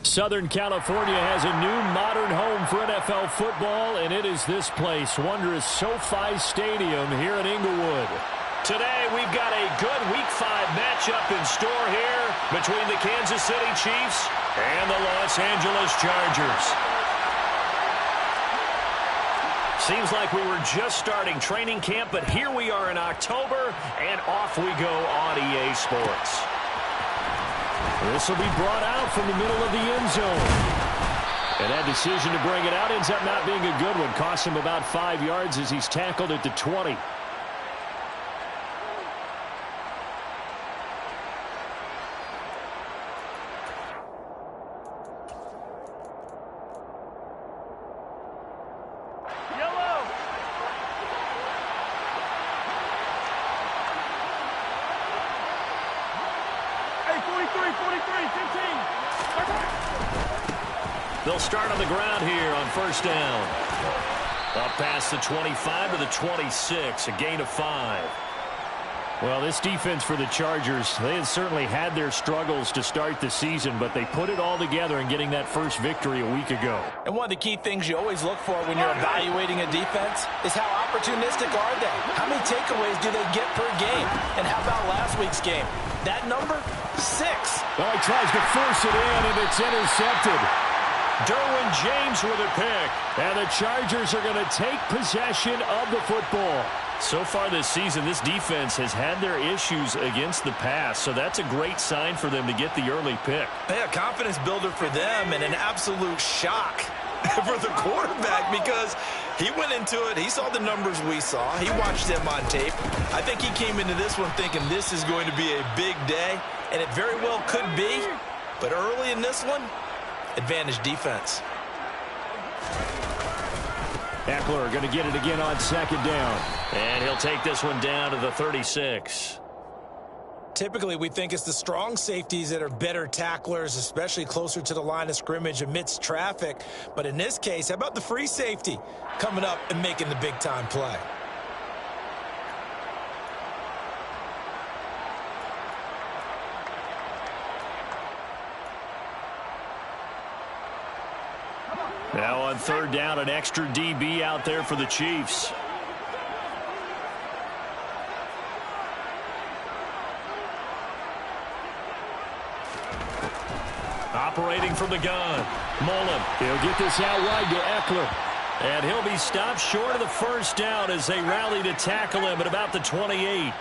Southern California has a new modern home for NFL football, and it is this place, wondrous SoFi Stadium here in Inglewood. Today, we've got a good Week 5 matchup in store here between the Kansas City Chiefs and the Los Angeles Chargers. Seems like we were just starting training camp, but here we are in October, and off we go on EA Sports. This will be brought out from the middle of the end zone. And that decision to bring it out ends up not being a good one. Costs him about 5 yards as he's tackled at the 20. They'll start on the ground here on first down. Up past the 25 to the 26, a gain of 5. Well, this defense for the Chargers, they had certainly had their struggles to start the season, but they put it all together in getting that first victory a week ago. And one of the key things you always look for when you're evaluating a defense is how opportunistic are they? How many takeaways do they get per game? And how about last week's game? That number? 6. Well, he tries to force it in, and it's intercepted. Derwin James with a pick. And the Chargers are going to take possession of the football. So far this season, this defense has had their issues against the pass, so that's a great sign for them to get the early pick. Yeah, confidence builder for them and an absolute shock for the quarterback because he went into it. He saw the numbers we saw. He watched them on tape. I think he came into this one thinking this is going to be a big day, and it very well could be. But early in this one, advantage defense. Eckler going to get it again on second down. And he'll take this one down to the 36. Typically, we think it's the strong safeties that are better tacklers, especially closer to the line of scrimmage amidst traffic. But in this case, how about the free safety coming up and making the big-time play? Now on third down, an extra DB out there for the Chiefs. Operating from the gun, Mullen. He'll get this out wide to Eckler. And he'll be stopped short of the first down as they rally to tackle him at about the 28.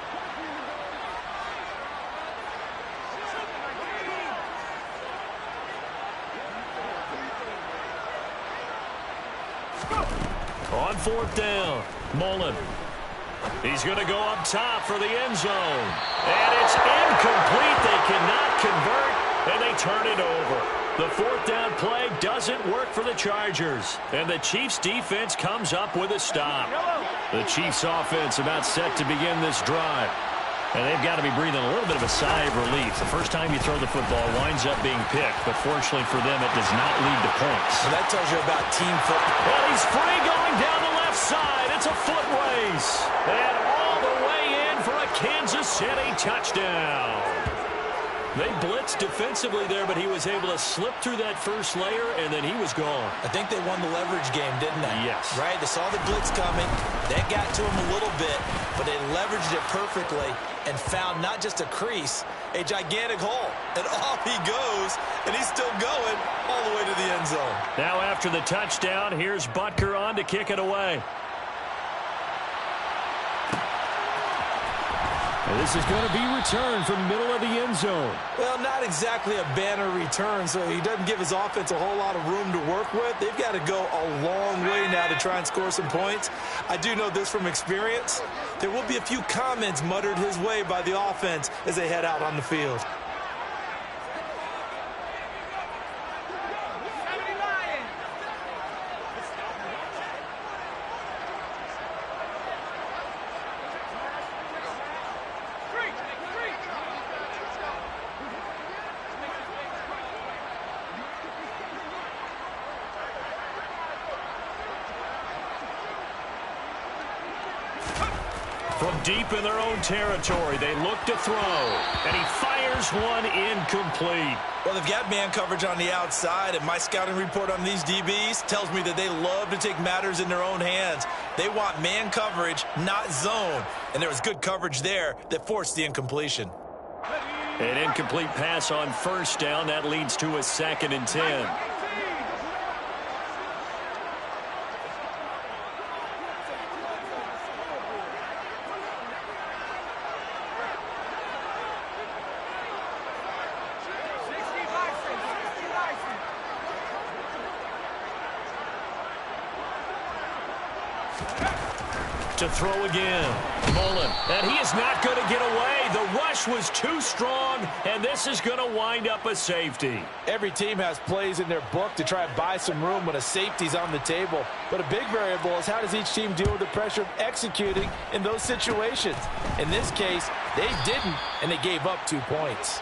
On fourth down, Mullen. He's going to go up top for the end zone. And it's incomplete. They cannot convert, and they turn it over. The fourth down play doesn't work for the Chargers. And the Chiefs' defense comes up with a stop. The Chiefs' offense about set to begin this drive. And they've got to be breathing a little bit of a sigh of relief. The first time you throw the football winds up being picked, but fortunately for them, it does not lead to points. So that tells you about team football. And he's free going down the left side. It's a foot race. And all the way in for a Kansas City touchdown. They blitzed defensively there, but he was able to slip through that first layer, and then he was gone. I think they won the leverage game, didn't they? Yes. Right? They saw the blitz coming. That got to him a little bit, but they leveraged it perfectly and found not just a crease, a gigantic hole. And off he goes, and he's still going all the way to the end zone. Now after the touchdown, here's Butker on to kick it away. And this is going to be returned from the middle of the end zone. Well, not exactly a banner return, so he doesn't give his offense a whole lot of room to work with. They've got to go a long way now to try and score some points. I do know this from experience. There will be a few comments muttered his way by the offense as they head out on the field. From deep in their own territory, they look to throw, and he fires one incomplete. Well, they've got man coverage on the outside, and my scouting report on these DBs tells me that they love to take matters in their own hands. They want man coverage, not zone, and there was good coverage there that forced the incompletion. An incomplete pass on first down. That leads to a 2nd and 10. To throw again. Mullen. And he is not going to get away. The rush was too strong, and this is going to wind up a safety. Every team has plays in their book to try and buy some room when a safety's on the table. But a big variable is how does each team deal with the pressure of executing in those situations. In this case, they didn't, and they gave up 2 points.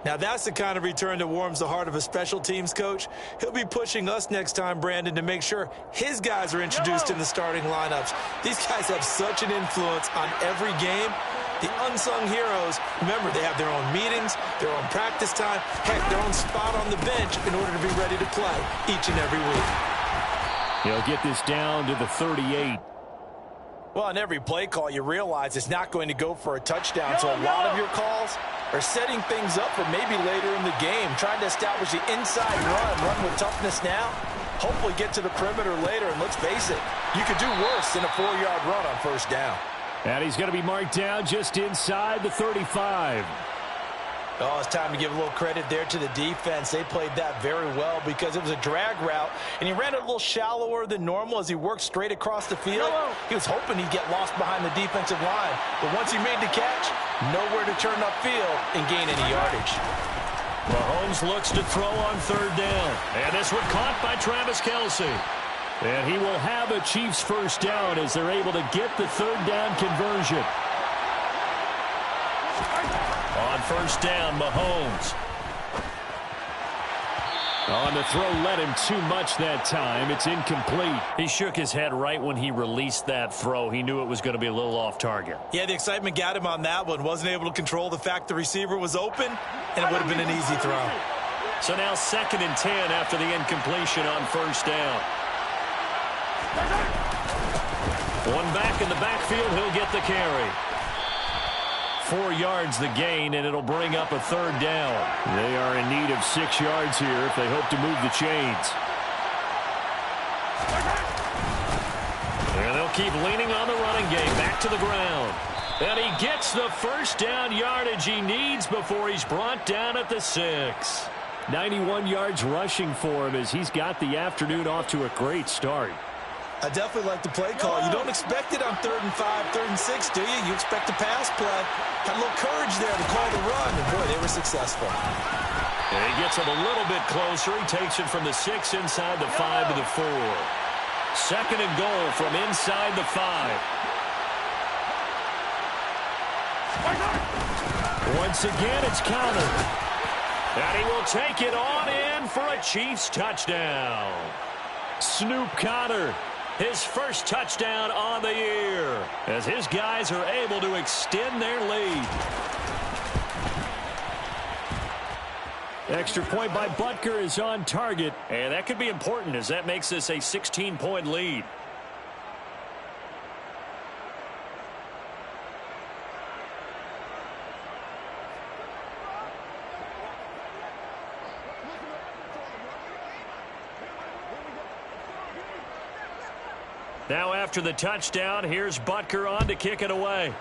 Now, that's the kind of return that warms the heart of a special teams coach. He'll be pushing us next time, Brandon, to make sure his guys are introduced in the starting lineups. These guys have such an influence on every game. The unsung heroes, remember, they have their own meetings, their own practice time, heck, their own spot on the bench in order to be ready to play each and every week. He'll get this down to the 38. Well, on every play call, you realize it's not going to go for a touchdown, so a lot of your calls are setting things up for maybe later in the game, trying to establish the inside run with toughness now, hopefully get to the perimeter later, and let's face it, you could do worse than a 4-yard run on first down. And he's going to be marked down just inside the 35. Oh, it's time to give a little credit there to the defense. They played that very well because it was a drag route, and he ran it a little shallower than normal as he worked straight across the field. He was hoping he'd get lost behind the defensive line, but once he made the catch, nowhere to turn upfield and gain any yardage. Mahomes looks to throw on 3rd down, and this one caught by Travis Kelce. And he will have a Chiefs first down as they're able to get the 3rd down conversion. On first down, Mahomes. On the throw, led him too much that time. It's incomplete. He shook his head right when he released that throw. He knew it was going to be a little off target. Yeah, the excitement got him on that one. Wasn't able to control the fact the receiver was open, and it would have been an easy throw. So now 2nd and 10 after the incompletion on first down. One back in the backfield, he'll get the carry. 4 yards the gain, and it'll bring up a 3rd down. They are in need of 6 yards here if they hope to move the chains. And they'll keep leaning on the running game. Back to the ground. And he gets the first down yardage he needs before he's brought down at the 6. 91 yards rushing for him as he's got the afternoon off to a great start. I definitely like the play call. You don't expect it on 3rd and 5, 3rd and 6, do you? You expect a pass play. Had a little courage there to call the run, and boy, they were successful. And he gets him a little bit closer. He takes it from the 6 inside the 5 to the 4. 2nd and goal from inside the 5. Once again, it's countered. And he will take it on in for a Chiefs touchdown. Snoop Conner, his first touchdown on the year, as his guys are able to extend their lead. Extra point by Butker is on target, and that could be important as that makes this a 16-point lead. Now after the touchdown, here's Butker on to kick it away.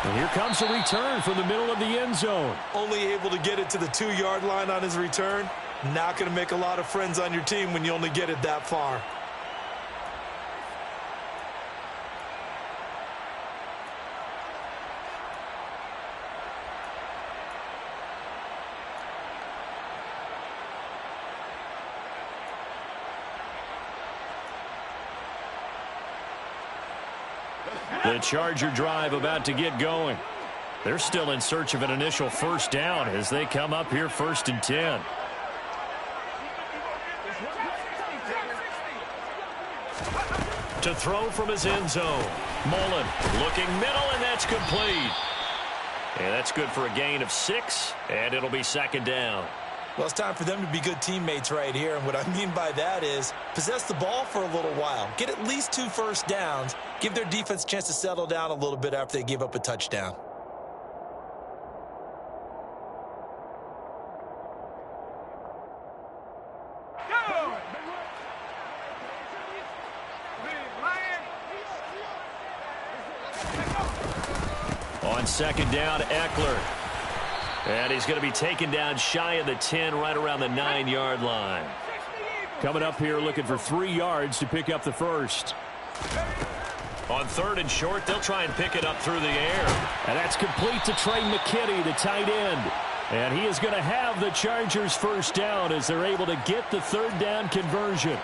And here comes a return from the middle of the end zone. Only able to get it to the 2-yard line on his return. Not going to make a lot of friends on your team when you only get it that far. The Charger drive about to get going. They're still in search of an initial first down as they come up here 1st and 10. To throw from his end zone. Mullen looking middle, and that's complete. And that's good for a gain of 6, and it'll be second down. Well, it's time for them to be good teammates right here. And what I mean by that is possess the ball for a little while. Get at least 2 first downs. Give their defense a chance to settle down a little bit after they give up a touchdown. On second down, Eckler. And he's going to be taken down shy of the 10, right around the 9-yard line. Coming up here looking for 3 yards to pick up the first. On 3rd and short, they'll try and pick it up through the air. And that's complete to Trey McKitty, the tight end. And he is going to have the Chargers first down as they're able to get the 3rd down conversion.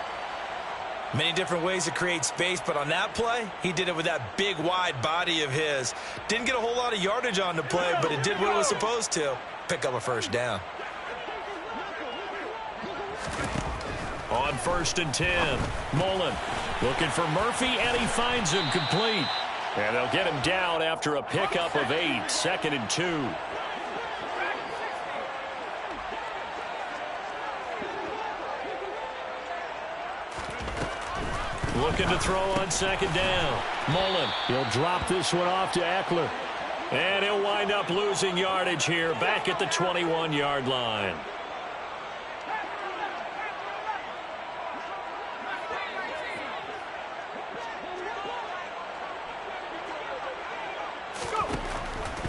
Many different ways to create space, but on that play, he did it with that big, wide body of his. Didn't get a whole lot of yardage on the play, but it did what it was supposed to. Pick up a first down. On 1st and 10, Mullen looking for Murphy, and he finds him complete. And they'll get him down after a pickup of 8, 2nd and 2. Looking to throw on 2nd down. Mullen, he'll drop this one off to Eckler. And he'll wind up losing yardage here back at the 21-yard line.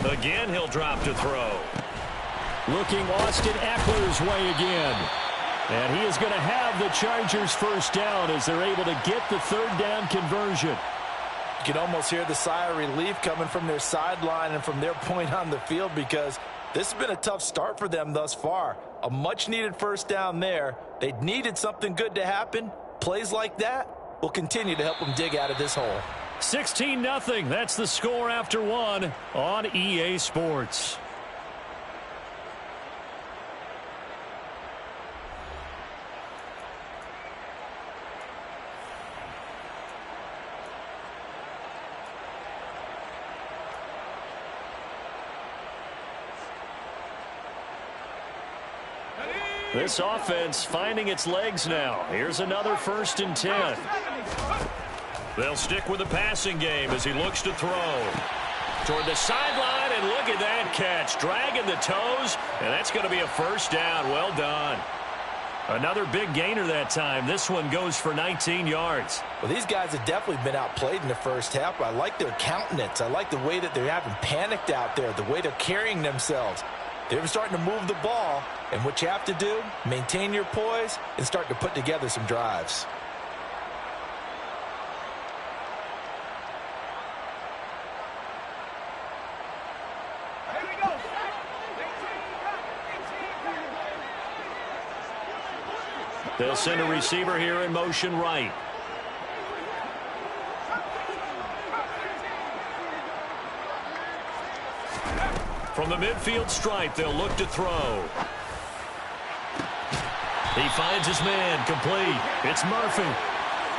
Again, he'll drop to throw. Looking Austin Eckler's way again. And he is going to have the Chargers first down as they're able to get the 3rd down conversion. You can almost hear the sigh of relief coming from their sideline and from their point on the field, because this has been a tough start for them thus far. A much-needed first down there. They needed something good to happen. Plays like that will continue to help them dig out of this hole. 16-0. That's the score after 1 on EA Sports. This offense finding its legs now. Here's another 1st and 10. They'll stick with the passing game as he looks to throw. Toward the sideline, and look at that catch. Dragging the toes, and that's going to be a first down. Well done. Another big gainer that time. This one goes for 19 yards. Well, these guys have definitely been outplayed in the first half. I like their countenance. I like the way that they haven't panicked out there, the way they're carrying themselves. They're starting to move the ball, and what you have to do, maintain your poise and start to put together some drives. They'll send a receiver here in motion right. From the midfield stripe, they'll look to throw. He finds his man, complete. It's Murphy.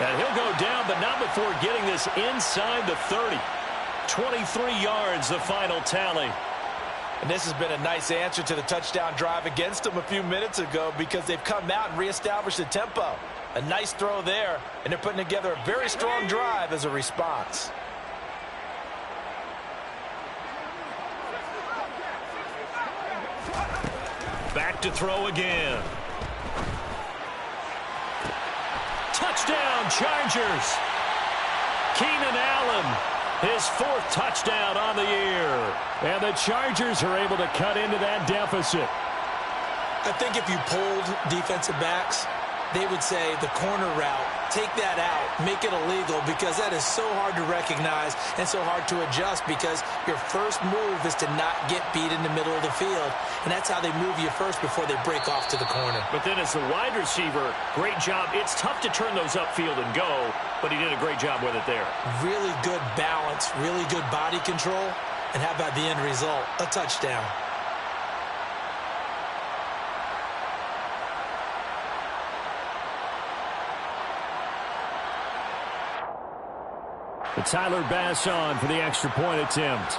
And he'll go down, but not before getting this inside the 30. 23 yards, the final tally. And this has been a nice answer to the touchdown drive against them a few minutes ago, because they've come out and reestablished the tempo. A nice throw there, and they're putting together a very strong drive as a response. Back to throw again. Touchdown, Chargers. Keenan Allen, his 4th touchdown on the year. And the Chargers are able to cut into that deficit. I think if you polled defensive backs, they would say the corner route, take that out, make it illegal, because that is so hard to recognize and so hard to adjust, because your first move is to not get beat in the middle of the field. And that's how they move you first before they break off to the corner. But then as the wide receiver, great job. It's tough to turn those upfield and go, but he did a great job with it there. Really good balance, really good body control. And how about the end result? A touchdown. Tyler Bass on for the extra point attempt.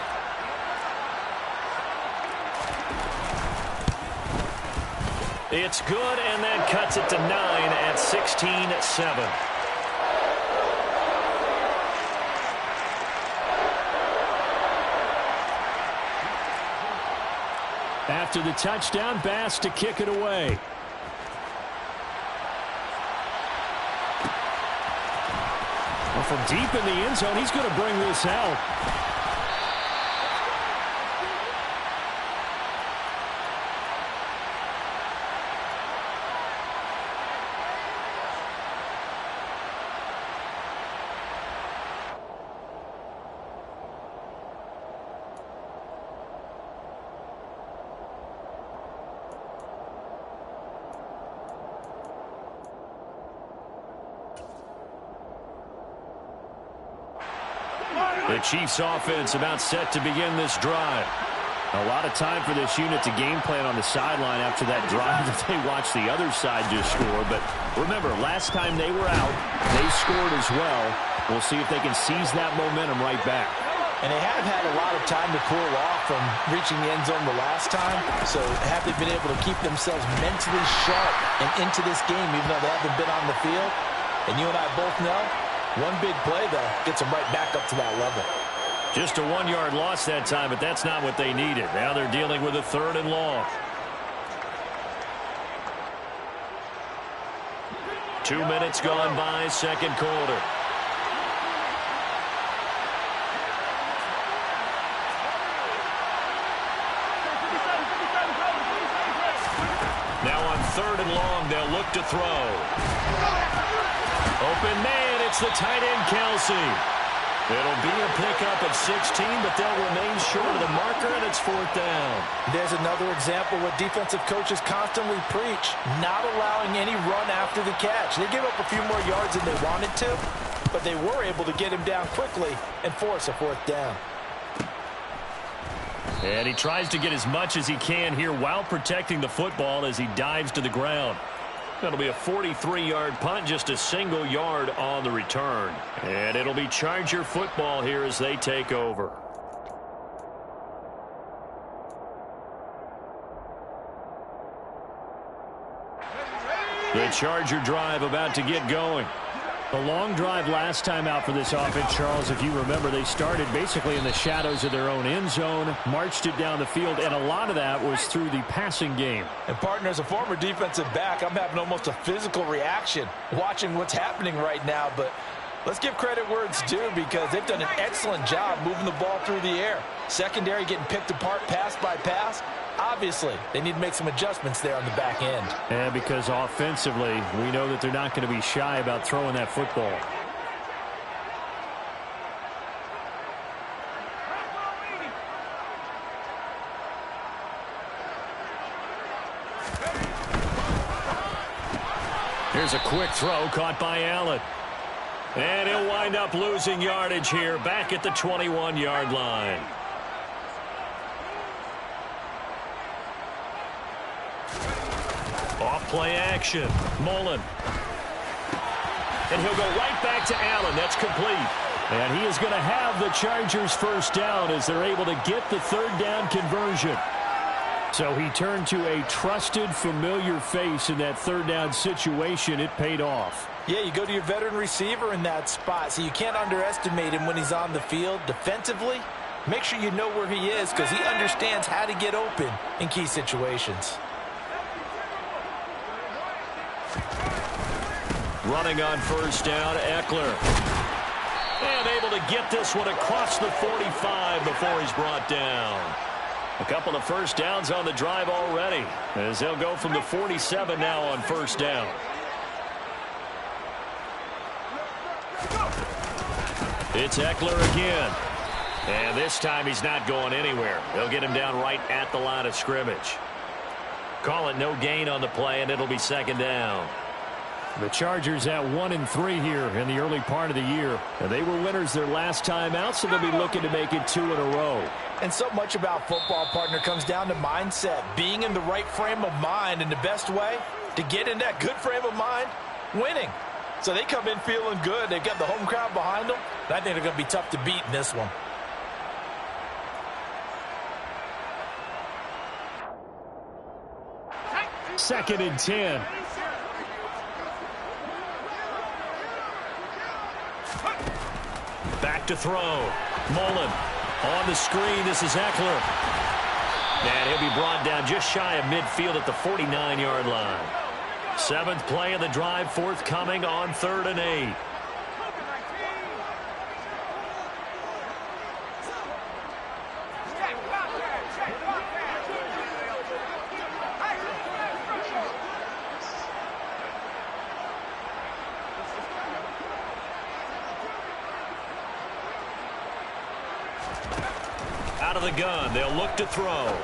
It's good, and that cuts it to 9 at 16-7. After the touchdown, Bass to kick it away. Well, from deep in the end zone, he's going to bring this out. The Chiefs offense about set to begin this drive. A lot of time for this unit to game plan on the sideline after that drive that they watched the other side just score. But remember, last time they were out, they scored as well. We'll see if they can seize that momentum right back. And they have had a lot of time to cool off from reaching the end zone the last time. So have they been able to keep themselves mentally sharp and into this game even though they haven't been on the field? And you and I both know, one big play, though, gets them right back up to that level. Just a 1-yard loss that time, but that's not what they needed. Now they're dealing with a 3rd and long. 2 minutes gone by, second quarter. Now on 3rd and long, they'll look to throw. Open man, it's the tight end, Kelsey. It'll be a pickup at 16, but they'll remain short of the marker, and it's 4th down. There's another example what defensive coaches constantly preach, not allowing any run after the catch. They gave up a few more yards than they wanted to, but they were able to get him down quickly and force a 4th down. And he tries to get as much as he can here while protecting the football as he dives to the ground. That'll be a 43-yard punt, just a single yard on the return. And it'll be Charger football here as they take over. The Charger drive about to get going. The long drive last time out for this offense, Charles, if you remember, they started basically in the shadows of their own end zone, marched it down the field, and a lot of that was through the passing game. And, partner, as a former defensive back, I'm having almost a physical reaction watching what's happening right now. But let's give credit where it's due because they've done an excellent job moving the ball through the air. Secondary getting picked apart pass by pass. Obviously, they need to make some adjustments there on the back end. And because offensively, we know that they're not going to be shy about throwing that football. Here's a quick throw caught by Allen. And he'll wind up losing yardage here back at the 21-yard line. Off-play action. Mullen. And he'll go right back to Allen. That's complete. And he is going to have the Chargers first down as they're able to get the 3rd down conversion. So he turned to a trusted, familiar face in that 3rd down situation. It paid off. Yeah, you go to your veteran receiver in that spot, so you can't underestimate him when he's on the field. Defensively, make sure you know where he is because he understands how to get open in key situations. Running on first down, Eckler. And able to get this one across the 45 before he's brought down. A couple of first downs on the drive already, as they'll go from the 47 now on first down. It's Eckler again. And this time he's not going anywhere. They'll get him down right at the line of scrimmage. Call it no gain on the play, and it'll be 2nd down. The Chargers at 1-3 here in the early part of the year. And they were winners their last time out, so they'll be looking to make it 2 in a row. And so much about football, partner, comes down to mindset. Being in the right frame of mind, and the best way to get in that good frame of mind, winning. So they come in feeling good. They've got the home crowd behind them. I think they're going to be tough to beat in this one. Second and 10. Back to throw. Mullen on the screen. This is Eckler. And he'll be brought down just shy of midfield at the 49-yard line. 7th play of the drive, forthcoming on 3rd and 8. Out of the gun, they'll look to throw.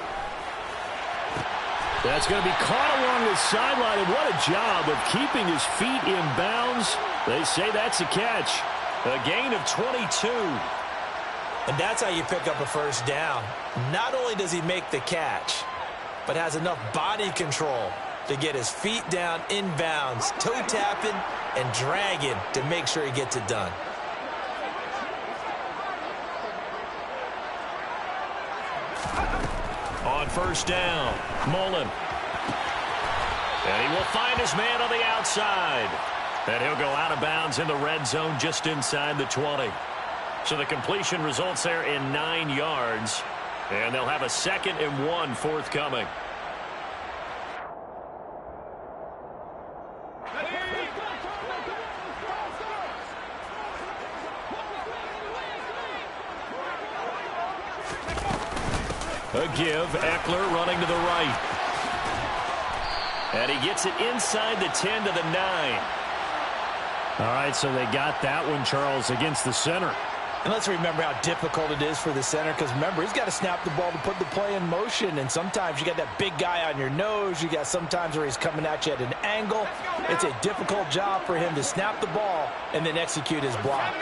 That's going to be caught along the sideline, and what a job of keeping his feet in bounds. They say that's a catch. A gain of 22. And that's how you pick up a first down. Not only does he make the catch, but has enough body control to get his feet down in bounds, toe tapping and dragging to make sure he gets it done. On first down, Mullen. And he will find his man on the outside. And he'll go out of bounds in the red zone just inside the 20. So the completion results there in 9 yards. And they'll have a 2nd and 1 forthcoming. A give, Eckler running to the right. And he gets it inside the 10 to the 9. All right, so they got that one, Charles, against the center. And let's remember how difficult it is for the center, because remember, he's got to snap the ball to put the play in motion, and sometimes you got that big guy on your nose. You got sometimes where he's coming at you at an angle. It's a difficult job for him to snap the ball and then execute his block.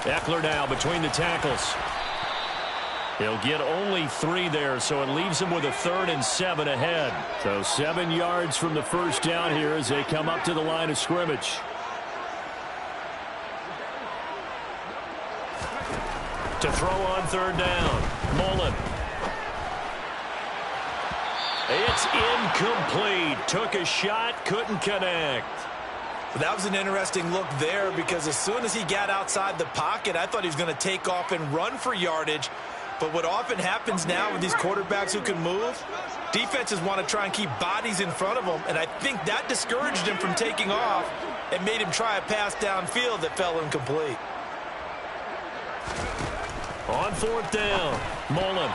Eckler now between the tackles. He'll get only 3 there, so it leaves him with a 3rd and 7 ahead. So 7 yards from the first down here as they come up to the line of scrimmage. To throw on 3rd down, Mullen. It's incomplete. Took a shot, couldn't connect. That was an interesting look there, because as soon as he got outside the pocket, I thought he was going to take off and run for yardage. But what often happens now with these quarterbacks who can move, defenses want to try and keep bodies in front of them, and I think that discouraged him from taking off and made him try a pass downfield that fell incomplete. On 4th down, Mullen.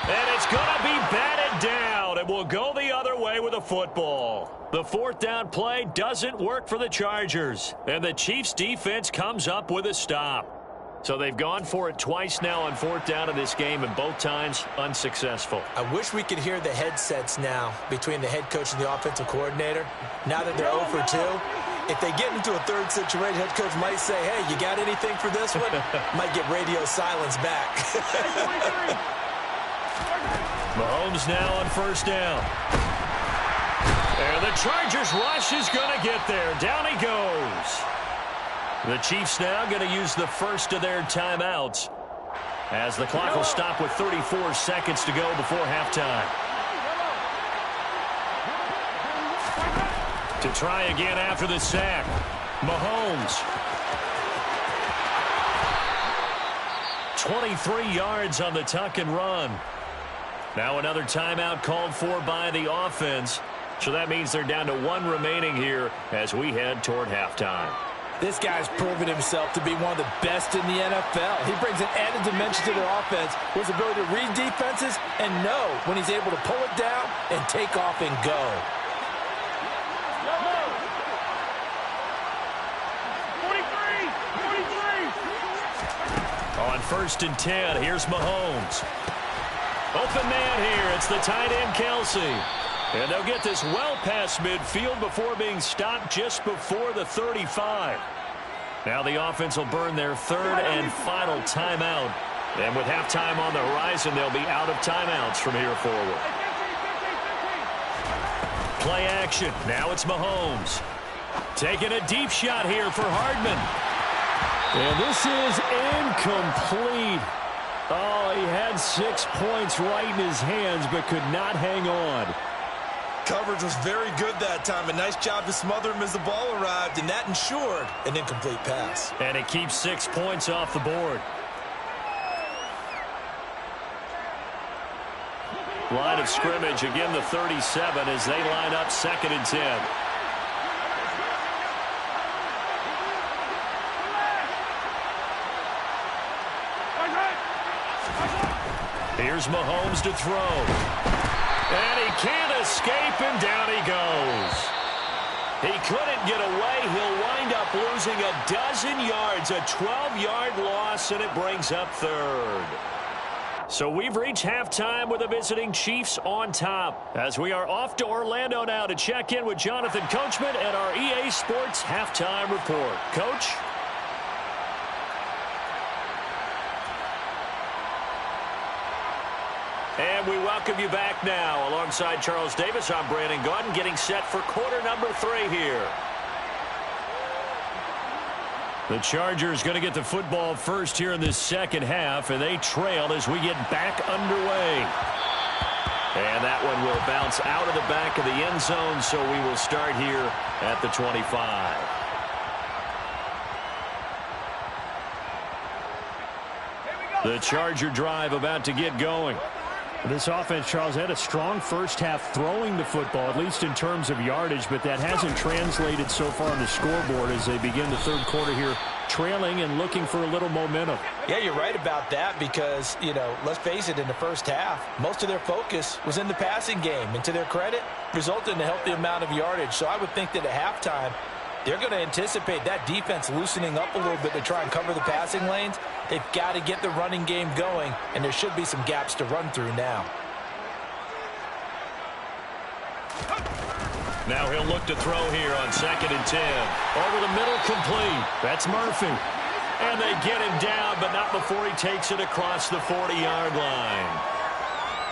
And it's going to be batted down. It will go the other way with a football. The 4th down play doesn't work for the Chargers. And the Chiefs defense comes up with a stop. So they've gone for it twice now on 4th down in this game, and both times unsuccessful. I wish we could hear the headsets now between the head coach and the offensive coordinator. Now that they're 0 for 2, if they get into a third situation, head coach might say, hey, you got anything for this one? Might get radio silence back. Mahomes now on 1st down. And the Chargers rush is going to get there. Down he goes. The Chiefs now going to use the first of their timeouts as the clock will stop with 34 seconds to go before halftime. To try again after the sack, Mahomes. 23 yards on the tuck and run. Now another timeout called for by the offense. So that means they're down to 1 remaining here as we head toward halftime. This guy's proven himself to be one of the best in the NFL. He brings an added dimension to their offense with his ability to read defenses and know when he's able to pull it down and take off and go. On 1st and 10, here's Mahomes. Open man here. It's the tight end, Kelsey. And they'll get this well past midfield before being stopped just before the 35. Now the offense will burn their third and final timeout. And with halftime on the horizon, they'll be out of timeouts from here forward. Play action. Now it's Mahomes. Taking a deep shot here for Hardman. And this is incomplete. Oh, he had 6 points right in his hands, but could not hang on. Coverage was very good that time. A nice job to smother him as the ball arrived, and that ensured an incomplete pass. And it keeps 6 points off the board. Line of scrimmage, again the 37 as they line up 2nd and 10. Here's Mahomes to throw. And he can't escape, and down he goes. He couldn't get away. He'll wind up losing a dozen yards, a 12-yard loss, and it brings up 3rd. So we've reached halftime with the visiting Chiefs on top. As we are off to Orlando now to check in with Jonathan Coachman and our EA Sports Halftime Report. Coach? And we welcome you back now. Alongside Charles Davis, I'm Brandon Gaudin, getting set for quarter number 3 here. The Chargers going to get the football first here in this second half, and they trail as we get back underway. And that one will bounce out of the back of the end zone, so we will start here at the 25. The Charger drive about to get going. This offense, Charles, had a strong first half throwing the football, at least in terms of yardage, but that hasn't translated so far on the scoreboard as they begin the third quarter here, trailing and looking for a little momentum. Yeah, you're right about that because, let's face it, in the first half, most of their focus was in the passing game. And to their credit, resulted in a healthy amount of yardage. So I would think that at halftime, they're going to anticipate that defense loosening up a little bit to try and cover the passing lanes. They've got to get the running game going, and there should be some gaps to run through now. Now he'll look to throw here on 2nd and 10. Over the middle, complete. That's Murphy. And they get him down, but not before he takes it across the 40-yard line.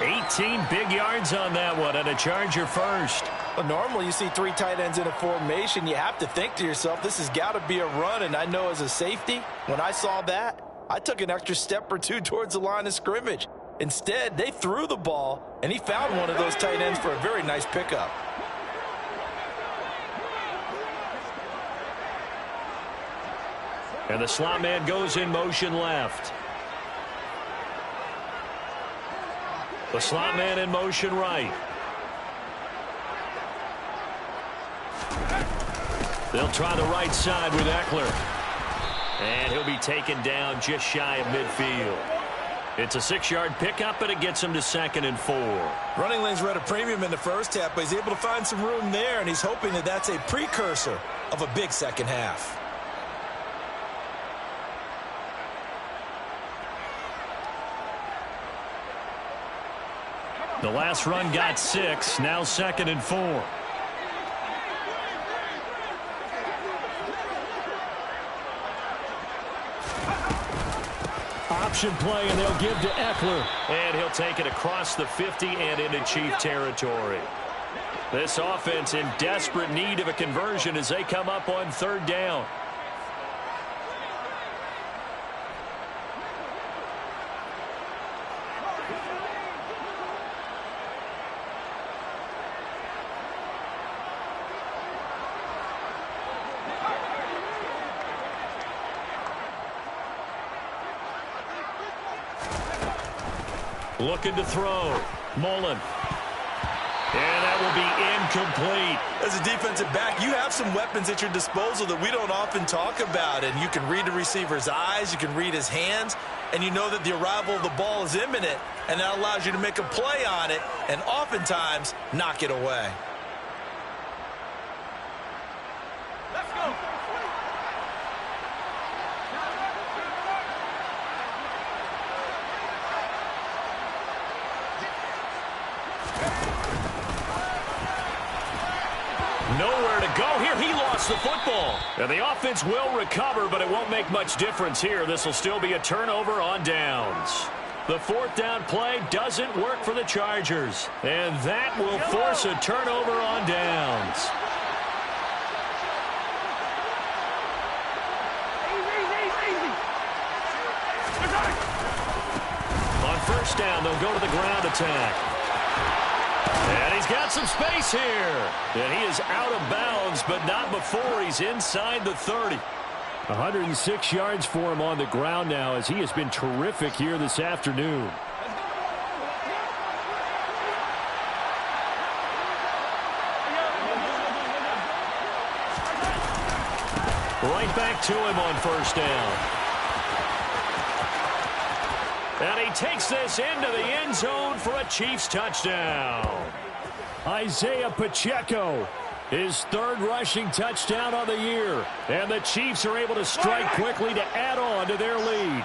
18 big yards on that one, and a Charger first. Well, normally you see 3 tight ends in a formation. You have to think to yourself, this has got to be a run. And I know as a safety, when I saw that, I took an extra step or 2 towards the line of scrimmage. Instead, they threw the ball, and he found one of those tight ends for a very nice pickup. And the slot man goes in motion left. The slot man in motion right. They'll try the right side with Eckler. And he'll be taken down just shy of midfield. It's a 6-yard pickup, and it gets him to 2nd and 4. Running lanes were at a premium in the first half, but he's able to find some room there, and he's hoping that that's a precursor of a big second half. The last run got 6, now 2nd and 4. Option play, and they'll give to Eckler. And he'll take it across the 50 and into Chief territory. This offense in desperate need of a conversion as they come up on 3rd down. Looking to throw. Mullen. And that will be incomplete. As a defensive back, you have some weapons at your disposal that we don't often talk about. And you can read the receiver's eyes, you can read his hands, and you know that the arrival of the ball is imminent, and that allows you to make a play on it and oftentimes knock it away. Let's go. Nowhere to go here. He lost the football. And the offense will recover, but it won't make much difference here. This will still be a turnover on downs. The fourth down play doesn't work for the Chargers. And that will force a turnover on downs. On first down, they'll go to the ground attack. And he's got some space here. And he is out of bounds, but not before he's inside the 30. 106 yards for him on the ground now, as he has been terrific here this afternoon. Right back to him on first down. And he takes this into the end zone for a Chiefs touchdown. Isaiah Pacheco, his third rushing touchdown on the year. And the Chiefs are able to strike quickly to add on to their lead.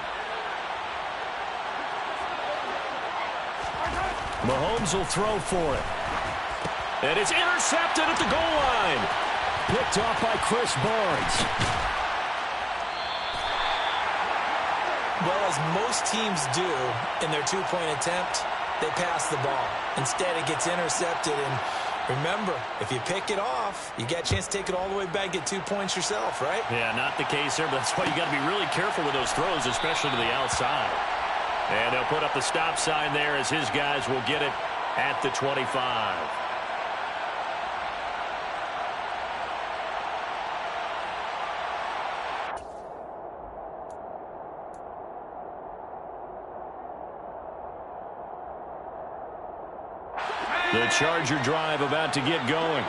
Mahomes will throw for it. And it's intercepted at the goal line. Picked off by Chris Barnes. Well, as most teams do in their two-point attempt, they pass the ball. Instead, it gets intercepted. And remember, if you pick it off, you get a chance to take it all the way back, get 2 points yourself, right? Yeah, not the case there, but that's why you got to be really careful with those throws, especially to the outside. And they'll put up the stop sign there as his guys will get it at the 25. The Charger drive about to get going.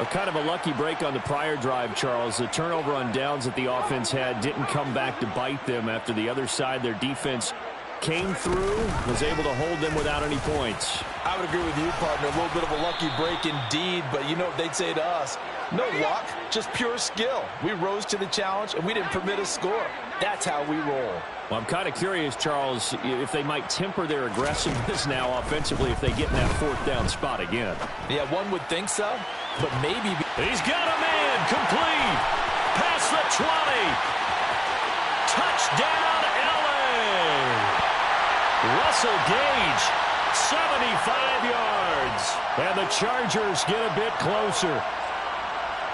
A kind of a lucky break on the prior drive, Charles. The turnover on downs that the offense had didn't come back to bite them after the other side. Their defense came through, was able to hold them without any points. I would agree with you, partner. A little bit of a lucky break indeed, but you know what they'd say to us? No luck, just pure skill. We rose to the challenge, and we didn't permit a score. That's how we roll. Well, I'm kind of curious, Charles, if they might temper their aggressiveness now offensively if they get in that fourth down spot again. Yeah, one would think so, but maybe. He's got a man complete. Past the 20. Touchdown, LA. Russell Gage, 75 yards. And the Chargers get a bit closer.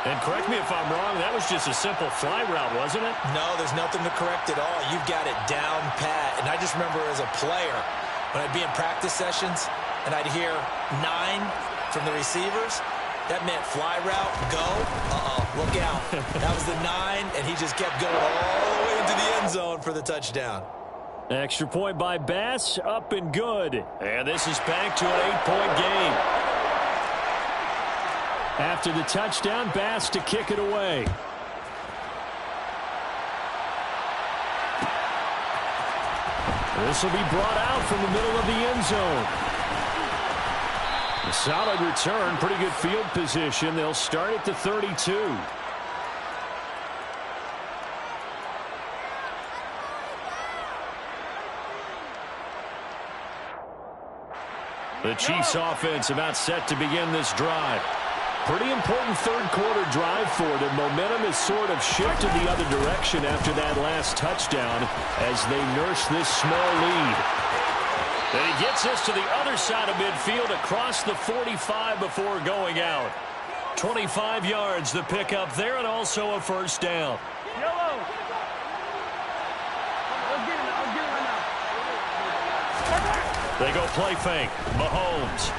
And correct me if I'm wrong, that was just a simple fly route, wasn't it? No, there's nothing to correct at all. You've got it down pat. And I just remember as a player, when I'd be in practice sessions and I'd hear 9 from the receivers, that meant fly route, go. Look out. That was the 9, and he just kept going all the way into the end zone for the touchdown. Extra point by Bass, up and good. And this is back to an 8-point game. After the touchdown, Bass to kick it away. This will be brought out from the middle of the end zone. A solid return, pretty good field position. They'll start at the 32. The Chiefs offense about set to begin this drive. Pretty important third quarter drive for them. Momentum has sort of shifted the other direction after that last touchdown as they nurse this small lead. And he gets this to the other side of midfield across the 45 before going out. 25 yards the pickup there, and also a first down. Yellow. I'll get it right now. They go play fake. Mahomes.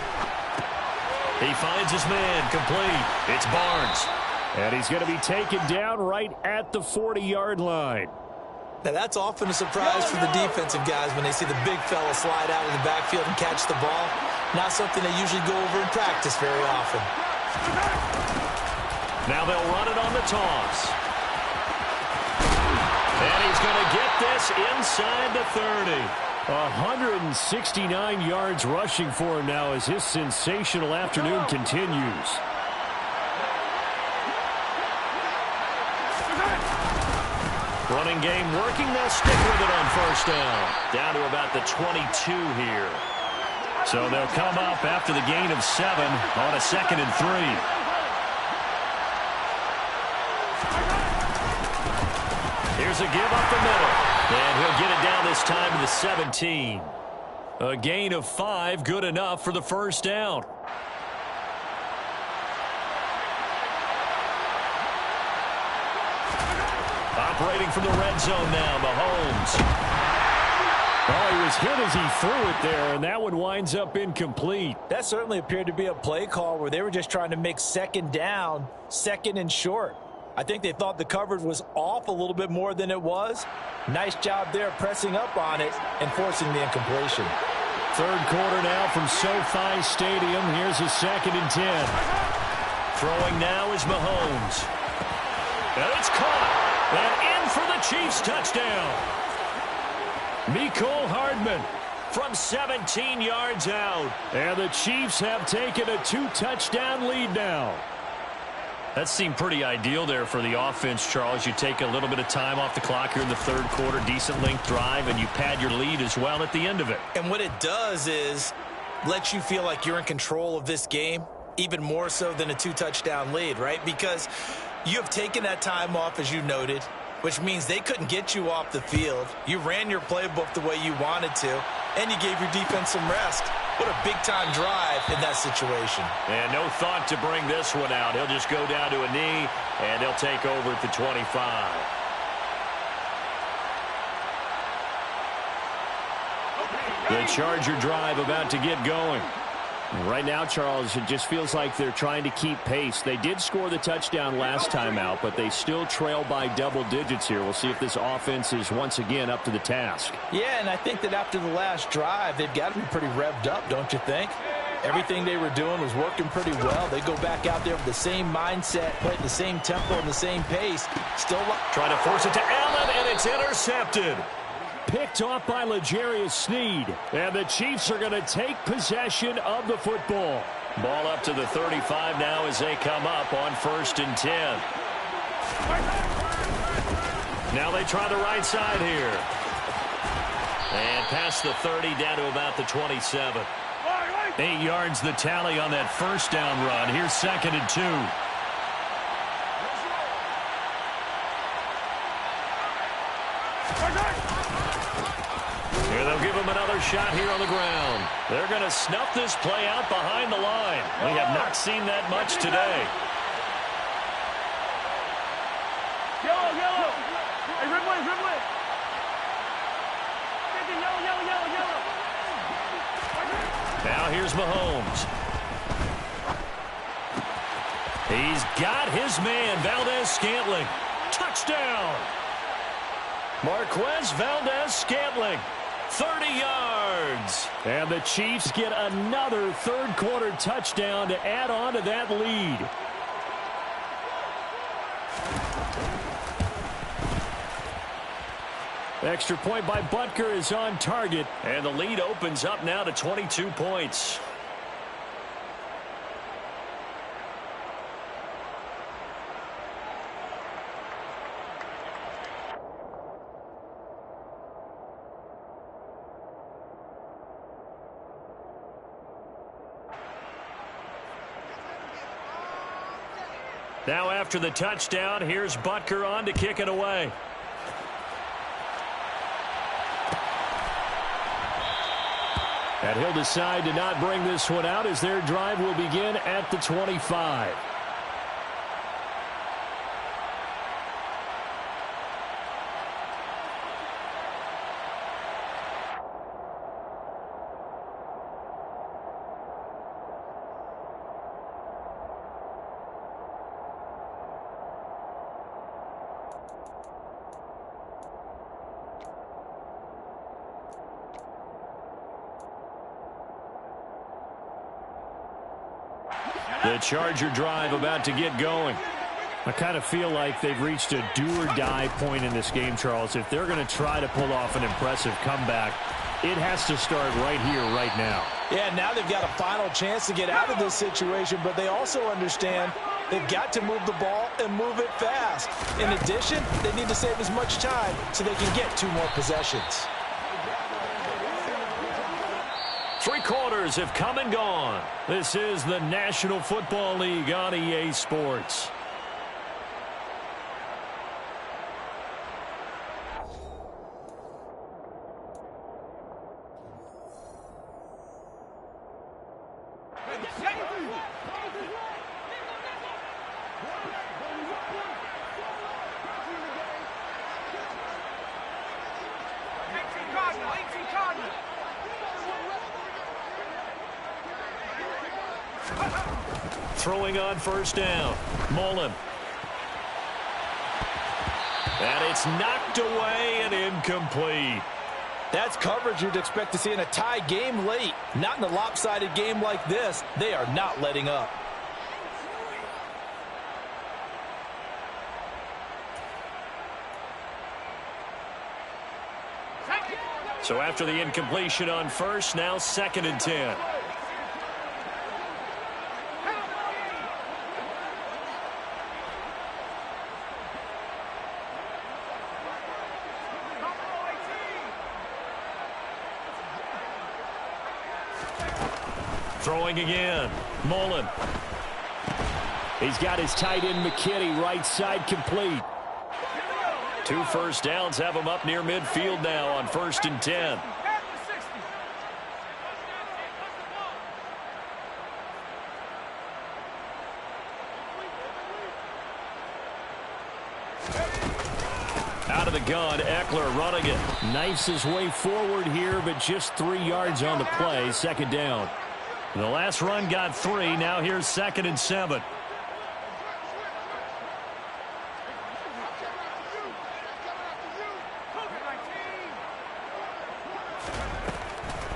He finds his man complete. It's Barnes. And he's going to be taken down right at the 40-yard line. Now, that's often a surprise for the defensive guys when they see the big fella slide out of the backfield and catch the ball. Not something they usually go over in practice very often. Now they'll run it on the toss. And he's going to get this inside the 30. 169 yards rushing for him now as his sensational afternoon continues. Running game working. They'll stick with it on first down. Down to about the 22 here. So they'll come up after the gain of 7 on a 2nd and 3. Here's a give up the middle. And he'll get it down this time to the 17. A gain of 5, good enough for the first down. Operating from the red zone now, Mahomes. Oh, he was hit as he threw it there, and that one winds up incomplete. That certainly appeared to be a play call where they were just trying to make second down, second and short. I think they thought the coverage was off a little bit more than it was. Nice job there pressing up on it and forcing the incompletion. Third quarter now from SoFi Stadium. Here's a 2nd and 10. Throwing now is Mahomes. And it's caught. And in for the Chiefs touchdown. Mecole Hardman from 17 yards out. And the Chiefs have taken a 2-touchdown lead now. That seemed pretty ideal there for the offense, Charles. You take a little bit of time off the clock here in the third quarter, decent length drive, and you pad your lead as well at the end of it. And what it does is let you feel like you're in control of this game, even more so than a 2-touchdown lead, right? Because you have taken that time off, as you noted, which means they couldn't get you off the field. You ran your playbook the way you wanted to, and you gave your defense some rest. What a big-time drive in that situation. And no thought to bring this one out. He'll just go down to a knee, and he'll take over at the 25. The Charger drive about to get going. Right now, Charles, it just feels like they're trying to keep pace. They did score the touchdown last time out, but they still trail by double digits here. We'll see if this offense is once again up to the task. Yeah, and I think that after the last drive, they've got to be pretty revved up, don't you think? Everything they were doing was working pretty well. They go back out there with the same mindset, play at the same tempo and the same pace. Still trying to force it to Allen, and it's intercepted. Picked off by L'Jarius Sneed. And the Chiefs are going to take possession of the football. Ball up to the 35 now as they come up on 1st and 10. Now they try the right side here. And past the 30 down to about the 27. 8 yards the tally on that first down run. Here's 2nd and 2. Here they'll give him another shot here on the ground. They're going to snuff this play out behind the line. We have not seen that much today. Yellow, yellow. Hey, Ridley, Ridley. Yellow, yellow, yellow, yellow. Now here's Mahomes. He's got his man, Valdez-Scantling. Touchdown. Marquez Valdez-Scantling. 30 yards. And the Chiefs get another third quarter touchdown to add on to that lead. Extra point by Butker is on target. And the lead opens up now to 22 points. Now after the touchdown, here's Butker on to kick it away. And he'll decide to not bring this one out as their drive will begin at the 25. The Charger drive about to get going. I kind of feel like they've reached a do-or-die point in this game, Charles. If they're going to try to pull off an impressive comeback, it has to start right here, right now. Yeah, now they've got a final chance to get out of this situation, but they also understand they've got to move the ball and move it fast. In addition, they need to save as much time so they can get 2 more possessions. 3 quarters have come and gone. This is the National Football League on EA Sports. Throwing on first down. Mullen. And it's knocked away and incomplete. That's coverage you'd expect to see in a tie game late. Not in a lopsided game like this. They are not letting up. So after the incompletion on first, now 2nd and 10. Throwing again. Mullen. He's got his tight end McKinney right side complete. 2 first downs have him up near midfield now on 1st and 10. Out of the gun, Eckler running it. Knifes his way forward here, but just 3 yards on the play. 2nd down. The last run got 3. Now here's 2nd and 7.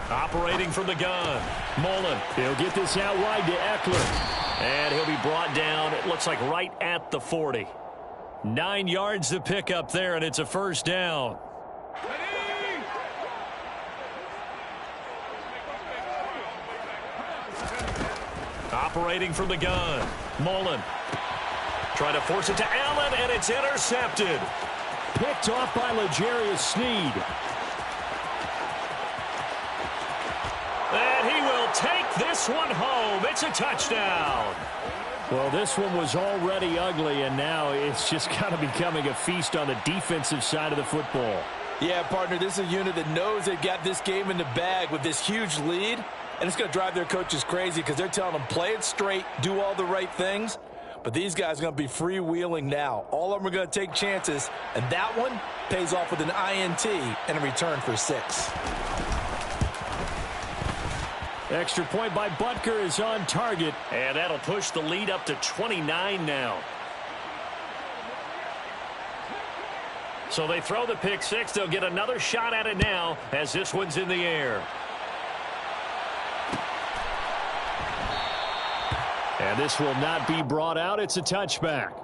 Operating from the gun. Mullen. He'll get this out wide to Eckler. And he'll be brought down, it looks like right at the 40. 9 yards to pick up there, and it's a first down. Operating from the gun. Mullen. Trying to force it to Allen, and it's intercepted. Picked off by L'Jarius Sneed. And he will take this one home. It's a touchdown. Well, this one was already ugly, and now it's just kind of becoming a feast on the defensive side of the football. Yeah, partner, this is a unit that knows they've got this game in the bag with this huge lead, and it's going to drive their coaches crazy because they're telling them play it straight, do all the right things. But these guys are going to be freewheeling now. All of them are going to take chances, and that one pays off with an INT and a return for 6. Extra point by Butker is on target. And that'll push the lead up to 29 now. So they throw the pick 6. They'll get another shot at it now as this one's in the air. And this will not be brought out. It's a touchback.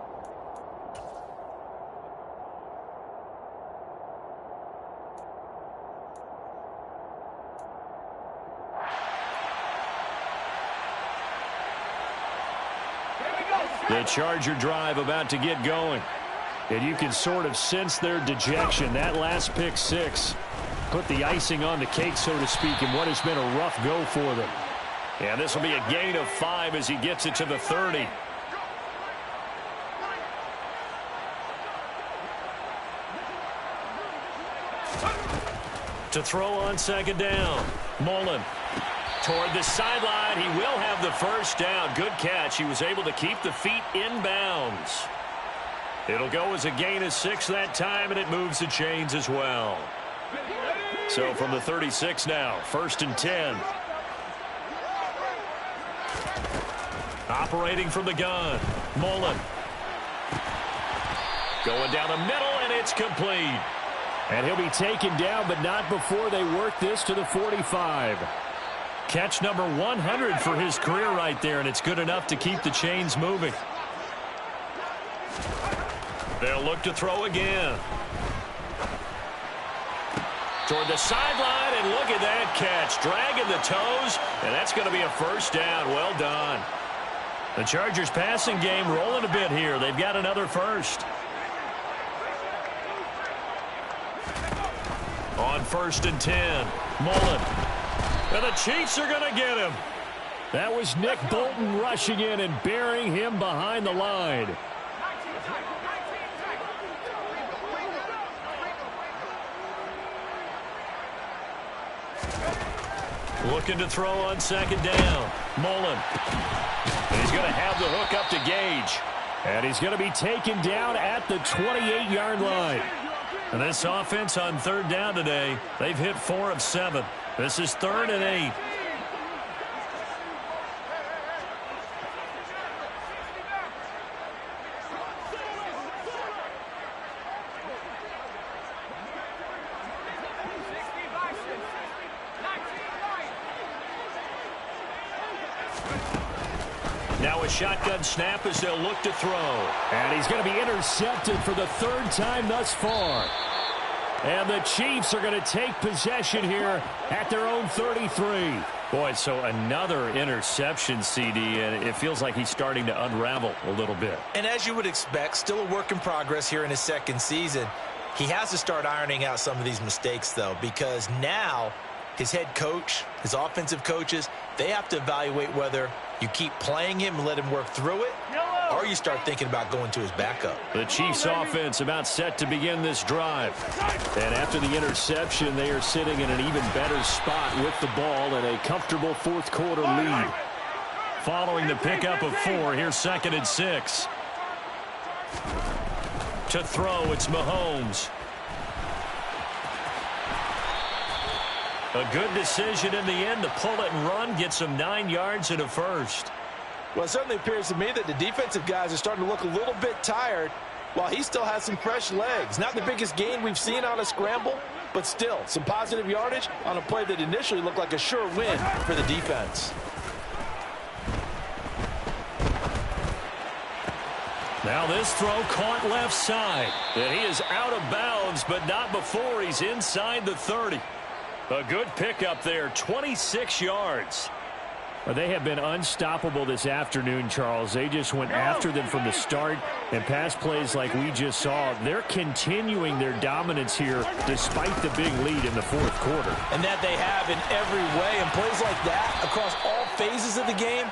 The Charger drive about to get going. And you can sort of sense their dejection. That last pick 6 put the icing on the cake, so to speak, in what has been a rough go for them. And this will be a gain of 5 as he gets it to the 30. To throw on 2nd down. Mullen. Toward the sideline. He will have the first down. Good catch. He was able to keep the feet in bounds. It'll go as a gain of 6 that time, and it moves the chains as well. So from the 36 now, 1st and 10. Operating from the gun. Mullen. Going down the middle, and it's complete. And he'll be taken down, but not before they work this to the 45. Catch number 100 for his career right there, and it's good enough to keep the chains moving. They'll look to throw again. Toward the sideline, and look at that catch. Dragging the toes, and that's going to be a first down. Well done. The Chargers passing game rolling a bit here. They've got another first. On 1st and 10, Mullen. And the Chiefs are going to get him. That was Nick Bolton rushing in and burying him behind the line. Looking to throw on second down. Mullen. He's going to have the hook up to Gage. And he's going to be taken down at the 28-yard line. And this offense on third down today, they've hit 4 of 7. This is 3rd and 8. Now a shotgun snap as they'll look to throw. And he's going to be intercepted for the 3rd time thus far. And the Chiefs are going to take possession here at their own 33. Boy, so another interception, CD, and it feels like he's starting to unravel a little bit. And as you would expect, still a work in progress here in his 2nd season. He has to start ironing out some of these mistakes, though, because now his head coach, his offensive coaches, they have to evaluate whether you keep playing him and let him work through it, or you start thinking about going to his backup. The Chiefs offense about set to begin this drive. And after the interception, they are sitting in an even better spot with the ball and a comfortable 4th quarter lead. Following the pickup of 4, here's 2nd and 6. To throw, it's Mahomes. A good decision in the end to pull it and run, get some 9 yards and a first. Well, it certainly appears to me that the defensive guys are starting to look a little bit tired while he still has some fresh legs. Not the biggest gain we've seen on a scramble, but still some positive yardage on a play that initially looked like a sure win for the defense. Now this throw caught left side. And he is out of bounds, but not before he's inside the 30. A good pickup there, 26 yards. Well, they have been unstoppable this afternoon, Charles. They just went after them from the start, and pass plays like we just saw, they're continuing their dominance here despite the big lead in the 4th quarter. And that they have in every way, and plays like that across all phases of the game,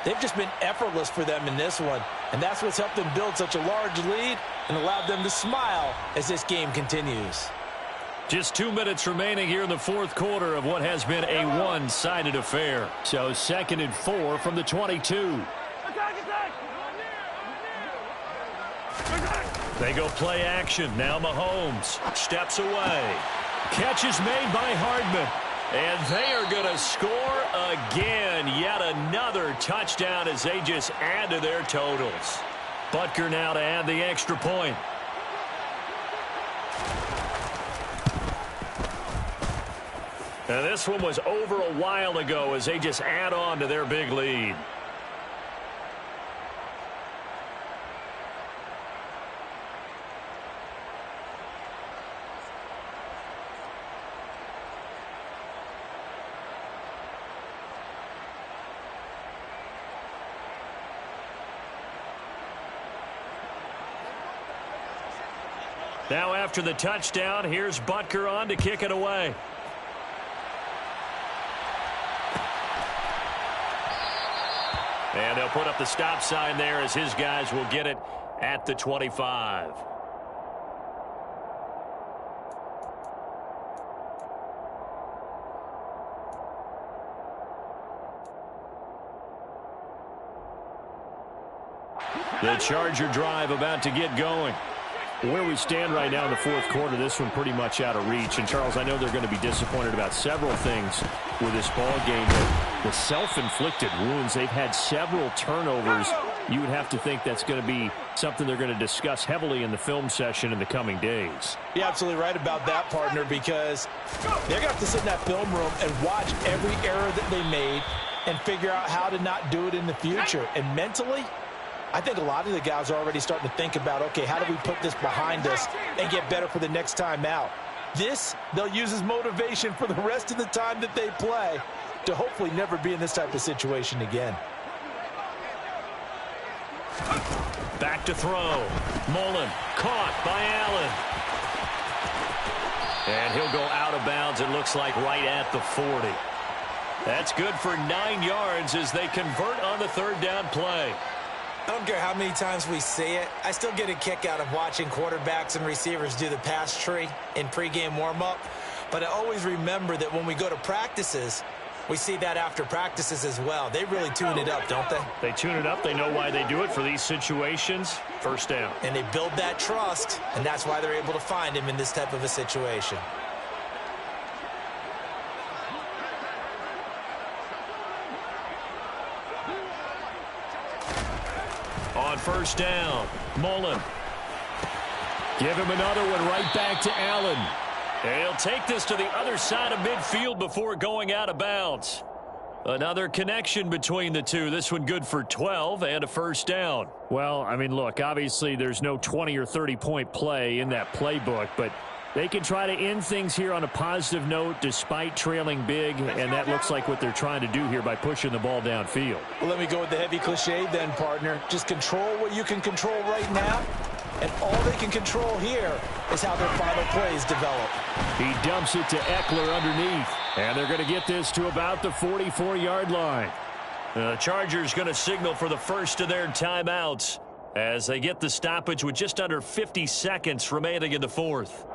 they've just been effortless for them in this one. And that's what's helped them build such a large lead and allowed them to smile as this game continues. Just 2 minutes remaining here in the 4th quarter of what has been a one-sided affair. So 2nd and 4 from the 22. They go play action. Now Mahomes steps away. Catch is made by Hardman. And they are going to score again. Yet another touchdown as they just add to their totals. Butker now to add the extra point. Now this one was over a while ago as they just add on to their big lead. Now after the touchdown, here's Butker on to kick it away. And they'll put up the stop sign there as his guys will get it at the 25. The Charger drive about to get going. Where we stand right now in the 4th quarter, this one pretty much out of reach. And, Charles, I know they're going to be disappointed about several things with this ball game, but the self-inflicted wounds, they've had several turnovers. You would have to think that's going to be something they're going to discuss heavily in the film session in the coming days. You're absolutely right about that, partner, because they're going to have to sit in that film room and watch every error that they made and figure out how to not do it in the future. And mentally, I think a lot of the guys are already starting to think about, okay, how do we put this behind us and get better for the next time out? This, they'll use as motivation for the rest of the time that they play to hopefully never be in this type of situation again. Back to throw. Mullen caught by Allen. And he'll go out of bounds, it looks like, right at the 40. That's good for 9 yards as they convert on the 3rd down play. I don't care how many times we see it. I still get a kick out of watching quarterbacks and receivers do the pass tree in pregame warm-up. But I always remember that when we go to practices, We see that after practices as well. They really tune it up, don't they? They tune it up. They know why they do it for these situations. First down. And they build that trust, and that's why they're able to find him in this type of a situation. On first down, Mullen. Give him another one right back to Allen. And he'll take this to the other side of midfield before going out of bounds. Another connection between the two. This one good for 12 and a first down. Well, I mean, look, obviously there's no 20 or 30-point play in that playbook, but they can try to end things here on a positive note despite trailing big, and that looks like what they're trying to do here by pushing the ball downfield. Well, let me go with the heavy cliche then, partner. Just control what you can control right now, and all they can control here is how their final plays develop. He dumps it to Eckler underneath, and they're going to get this to about the 44-yard line. The Chargers going to signal for the first of their timeouts as they get the stoppage with just under 50 seconds remaining in the fourth.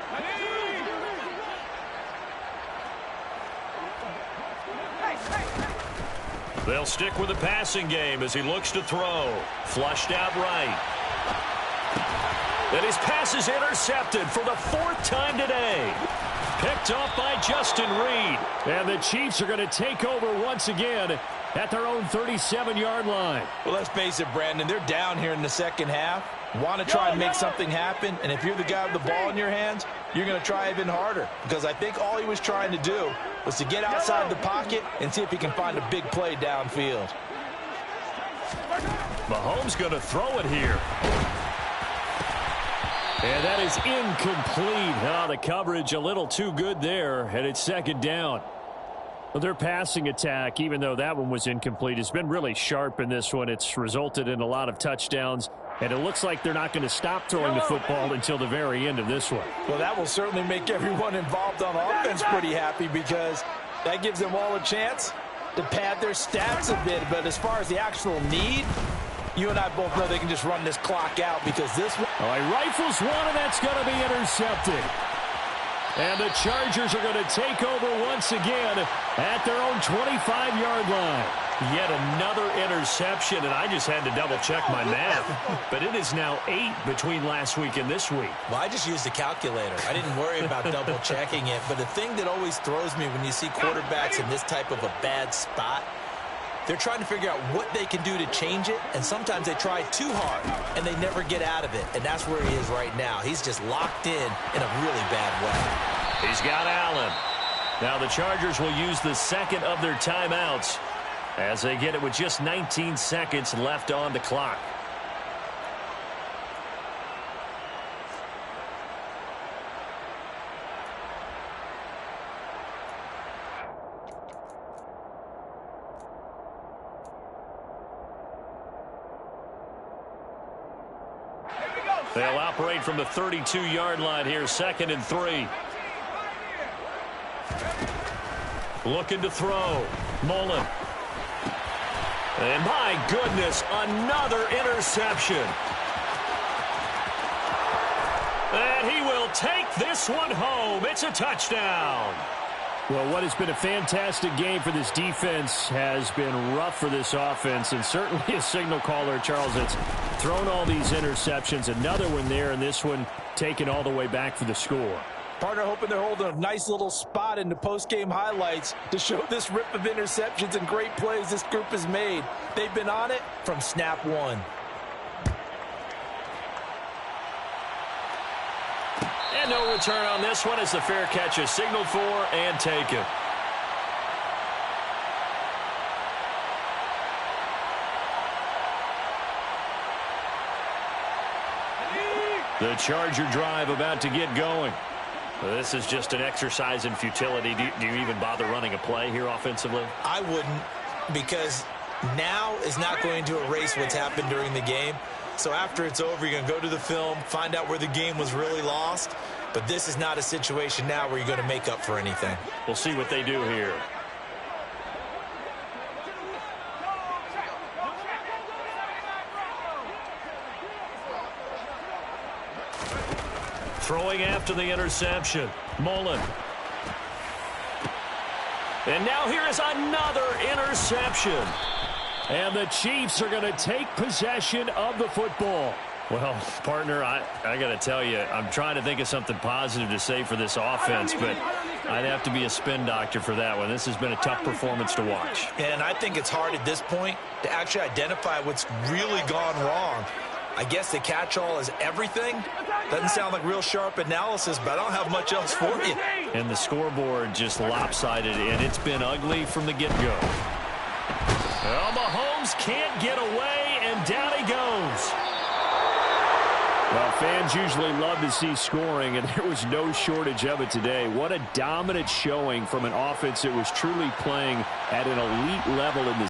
They'll stick with the passing game as he looks to throw. Flushed out right. And his pass is intercepted for the fourth time today. Picked off by Justin Reed. And the Chiefs are going to take over once again at their own 37-yard line. Well, let's face it, Brandon. They're down here in the second half. Want to try and make something happen. And if you're the guy with the ball in your hands, you're going to try even harder. Because I think all he was trying to do was to get outside the pocket and see if he can find a big play downfield. Mahomes going to throw it here. And that is incomplete. Oh, the coverage a little too good there, and it's second down. Well, their passing attack, even though that one was incomplete, has been really sharp in this one. It's resulted in a lot of touchdowns, and it looks like they're not going to stop throwing the football until the very end of this one. Well, that will certainly make everyone involved on offense pretty happy because that gives them all a chance to pad their stats a bit. But as far as the actual need, you and I both know they can just run this clock out because this one... Oh, he rifles one, and that's going to be intercepted. And the Chargers are going to take over once again at their own 25-yard line. Yet another interception, and I just had to double-check my math. But it is now 8 between last week and this week. Well, I just used the calculator. I didn't worry about double-checking it. But the thing that always throws me when you see quarterbacks in this type of a bad spot, they're trying to figure out what they can do to change it, and sometimes they try too hard, and they never get out of it. And that's where he is right now. He's just locked in a really bad way. He's got Allen. Now the Chargers will use the second of their timeouts as they get it with just 19 seconds left on the clock. They'll operate from the 32-yard line here, 2nd and 3. Looking to throw. Mullen. And my goodness, another interception. And he will take this one home. It's a touchdown. Well, what has been a fantastic game for this defense has been rough for this offense, and certainly a signal caller, Charles, that's thrown all these interceptions. Another one there, and this one taken all the way back for the score. Partner hoping they're holding a nice little spot in the post-game highlights to show this rip of interceptions and great plays this group has made. They've been on it from snap one. And no return on this one as the fair catch is signaled for and taken. The Charger drive about to get going. This is just an exercise in futility. Do you even bother running a play here offensively? I wouldn't, because now is not going to erase what's happened during the game. So after it's over, you're going to go to the film, find out where the game was really lost. But this is not a situation now where you're going to make up for anything. We'll see what they do here. Throwing after the interception. Mullen. And now here is another interception. And the Chiefs are going to take possession of the football. Well, partner, I got to tell you, I'm trying to think of something positive to say for this offense, but I'd have to be a spin doctor for that one. This has been a tough performance to watch. And I think it's hard at this point to actually identify what's really gone wrong. I guess the catch-all is everything. Doesn't sound like real sharp analysis, but I don't have much else for you. And the scoreboard just lopsided, and it's been ugly from the get-go. Well, Mahomes can't get away, and down he goes. Well, fans usually love to see scoring, and there was no shortage of it today. What a dominant showing from an offense that was truly playing at an elite level in the